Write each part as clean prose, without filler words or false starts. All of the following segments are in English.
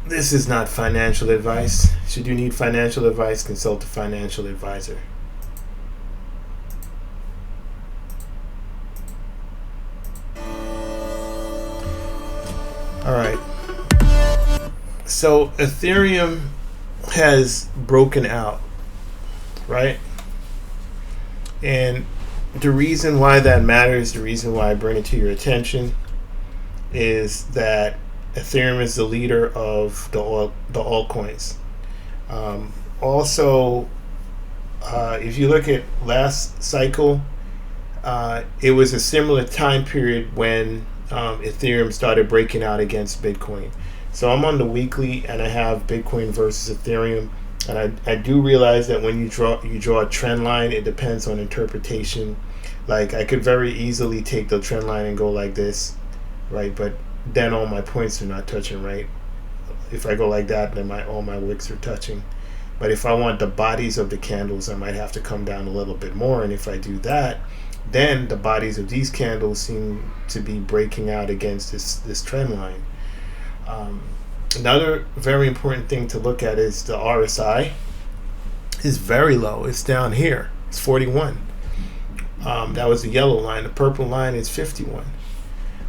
This is not financial advice. Should you need financial advice, consult a financial advisor. All right. So Ethereum has broken out, right? And the reason why that matters, the reason why I bring it to your attention, is that Ethereum is the leader of the altcoins. Also, if you look at last cycle, it was a similar time period when Ethereum started breaking out against Bitcoin. So I'm on the weekly, and I have Bitcoin versus Ethereum, and I do realize that when you draw a trend line, it depends on interpretation. Like, I could very easily take the trend line and go like this, right? But then all my points are not touching, right? If I go like that, then all my wicks are touching. But if I want the bodies of the candles, I might have to come down a little bit more. And if I do that, then the bodies of these candles seem to be breaking out against this trend line. Another very important thing to look at is the RSI is very low. It's down here. It's 41. That was the yellow line. The purple line is 51,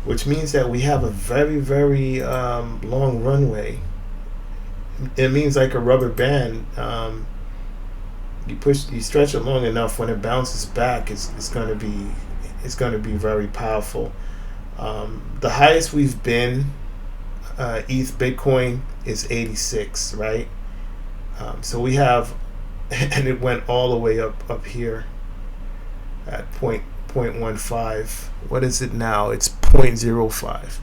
which means that we have a very, very long runway. It means like a rubber band. You stretch it long enough, when it bounces back, it's going to be very powerful. The highest we've been, ETH Bitcoin, is 86, right? So we have, and it went all the way up here at 0.15. What is it now? It's 0.05.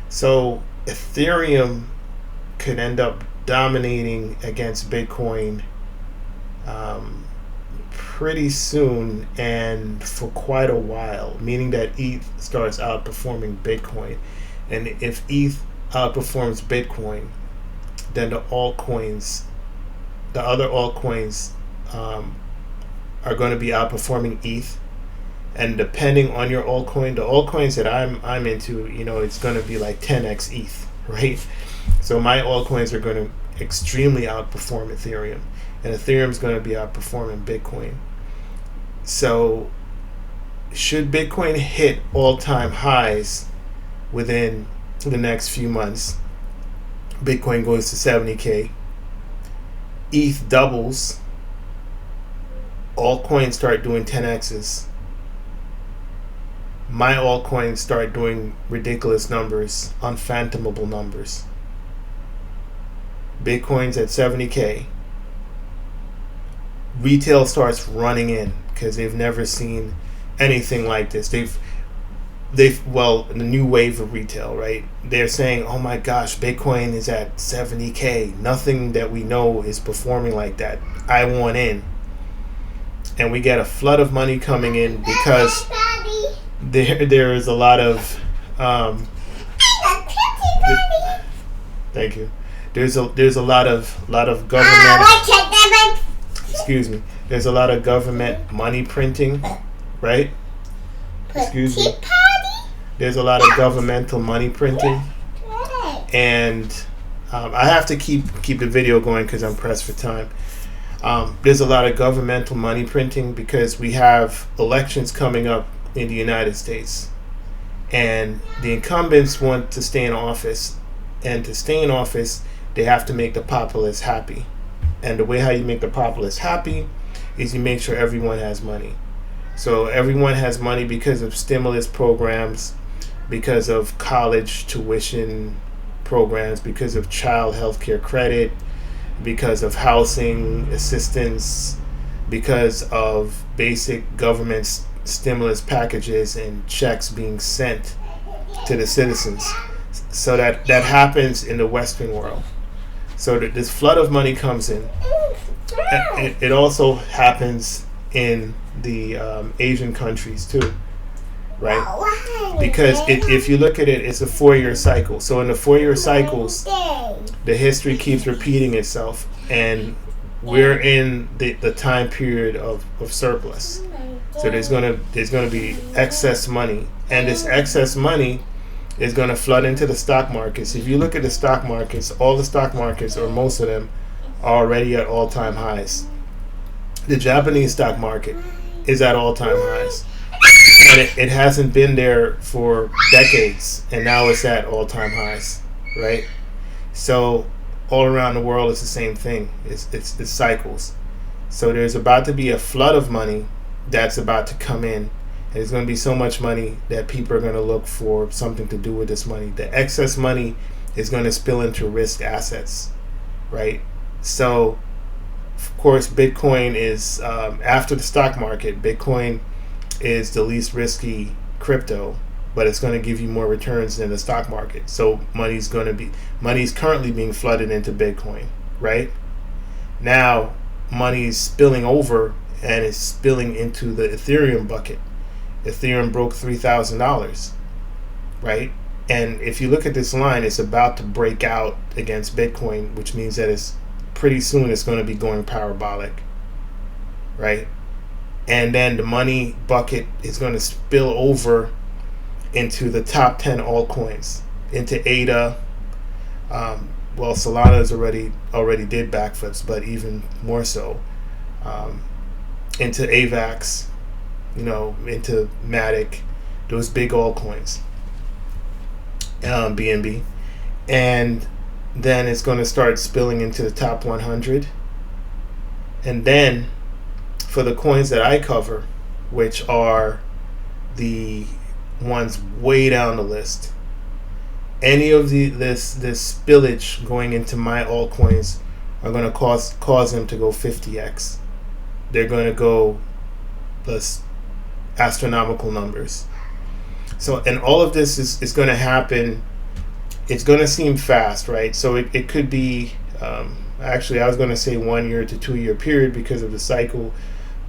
So Ethereum could end up dominating against Bitcoin pretty soon and for quite a while, meaning that ETH starts outperforming Bitcoin. And if ETH outperforms Bitcoin, then the other altcoins are going to be outperforming ETH. And depending on your altcoin, the altcoins that I'm into, it's going to be like 10x ETH, right? So my altcoins are going to extremely outperform Ethereum, and Ethereum is going to be outperforming Bitcoin. So should Bitcoin hit all-time highs within the next few months, Bitcoin goes to 70K, ETH doubles, altcoins start doing 10x's, my altcoins start doing ridiculous numbers, unfathomable numbers. Bitcoin's at 70K. Retail starts running in because they've never seen anything like this. They've the new wave of retail, right? They're saying, oh my gosh, Bitcoin is at 70K. Nothing that we know is performing like that. I want in. And we get a flood of money coming in because there is a lot of thank you. There's a lot of government. Excuse me. There's a lot of government money printing, right? Excuse me. There's a lot of governmental money printing, and I have to keep the video going because I'm pressed for time. There's a lot of governmental money printing because we have elections coming up in the United States, and the incumbents want to stay in office, and to stay in office, they have to make the populace happy. And the way how you make the populace happy is you make sure everyone has money. So everyone has money because of stimulus programs, because of college tuition programs, because of child health care credit, because of housing assistance, because of basic government stimulus packages and checks being sent to the citizens. So that happens in the Western world. So this flood of money comes in. It also happens in the Asian countries too, right? Because if you look at it, it's a 4-year cycle. So in the 4-year cycles, the history keeps repeating itself, and we're in the time period of surplus. So there's gonna be excess money, and this excess money is going to flood into the stock markets. If you look at the stock markets, all the stock markets, or most of them, are already at all-time highs. The Japanese stock market is at all-time highs. And it hasn't been there for decades, and now it's at all-time highs, right? So all around the world, it's the same thing. It's cycles. So there's about to be a flood of money that's about to come in. And there's going to be so much money that people are going to look for something to do with this money. The excess money is going to spill into risk assets, right? So, of course, Bitcoin is, after the stock market, Bitcoin is the least risky crypto, but it's going to give you more returns than the stock market. So money's currently being flooded into Bitcoin, right? Now money's spilling over and it's spilling into the Ethereum bucket. Ethereum broke $3,000, right? And if you look at this line, it's about to break out against Bitcoin, which means that it's pretty soon it's going to be going parabolic, right? And then the money bucket is going to spill over into the top 10 altcoins, into ADA. Well, Solana's already did backflips, but even more so, into AVAX, into Matic, those big altcoins, BNB, and then it's going to start spilling into the top 100, and then for the coins that I cover, which are the ones way down the list, any of this spillage going into my altcoins are going to cause them to go 50x. They're going to go plus astronomical numbers. So, and all of this is going to happen. It's going to seem fast, right? So it could be, actually I was going to say 1 year to 2 year period because of the cycle,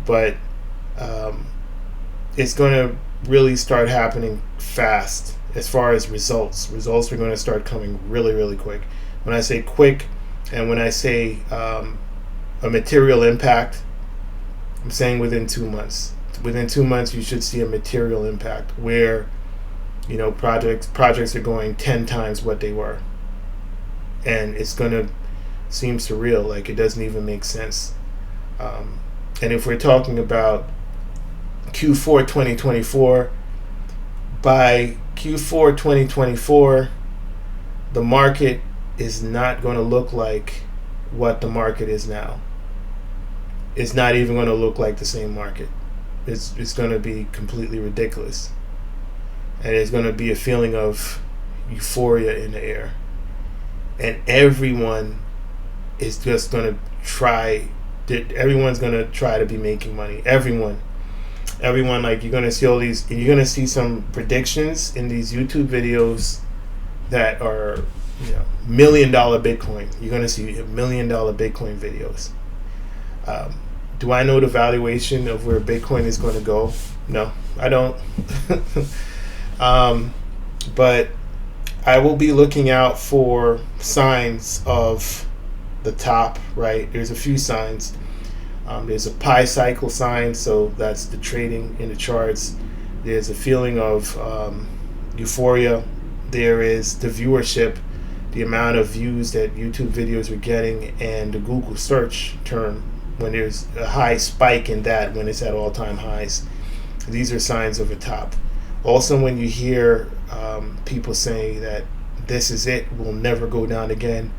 but it's going to really start happening fast as far as results. Results are going to start coming really, really quick. When I say quick, and when I say a material impact, I'm saying within 2 months. Within 2 months, you should see a material impact where, projects are going 10 times what they were, and it's going to seem surreal. Like, it doesn't even make sense. And if we're talking about Q4 2024, by Q4 2024, the market is not going to look like what the market is now. It's not even going to look like the same market. It's going to be completely ridiculous. And there's going to be a feeling of euphoria in the air. And everyone is just going to try. Everyone's going to try to be making money. Everyone, like, you're going to see all these, and you're going to see some predictions in these YouTube videos that are, $1 million Bitcoin. You're going to see $1 million Bitcoin videos. Do I know the valuation of where Bitcoin is going to go? No, I don't. But I will be looking out for signs of the top, right? There's a few signs. There's a pi cycle sign, so that's the trading in the charts. There's a feeling of euphoria. There is the viewership, the amount of views that YouTube videos are getting, and the Google search term, when there's a high spike in that, when it's at all-time highs. These are signs of a top. Also, when you hear people saying that this is it, we'll never go down again,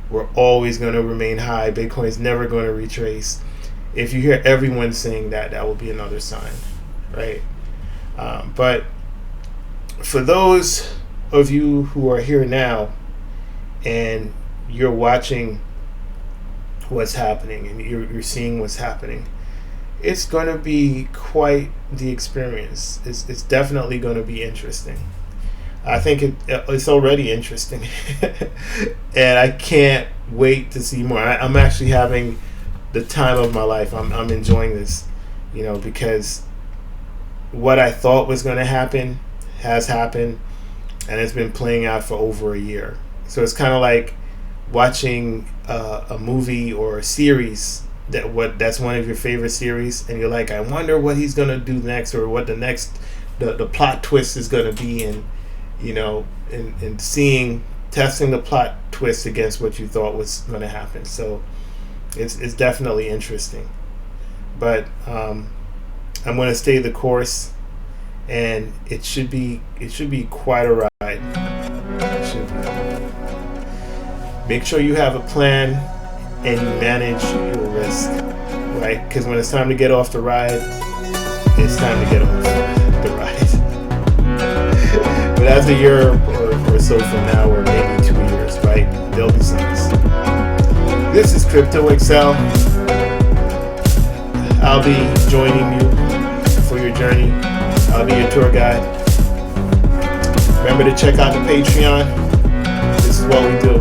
we're always going to remain high, Bitcoin's never going to retrace. If you hear everyone saying that, that will be another sign, right? But for those of you who are here now and you're watching what's happening and you're seeing what's happening, it's going to be quite the experience. It's definitely going to be interesting. I think it's already interesting. And I can't wait to see more. I'm actually having the time of my life. I'm enjoying this, because what I thought was going to happen has happened, and it's been playing out for over a year. So it's kind of like watching a movie or a series that's one of your favorite series, and you're like, I wonder what he's gonna do next, or what the plot twist is gonna be, and and testing the plot twist against what you thought was going to happen. So it's definitely interesting. But I'm going to stay the course, and it should be quite a ride. It should be. Make sure you have a plan and you manage your risk, right? Because when it's time to get off the ride, it's time to get off the ride. But as a year or so from now, or maybe 2 years, right? There'll be signs. This is Crypto.XL. I'll be joining you for your journey. I'll be your tour guide. Remember to check out the Patreon. This is what we do.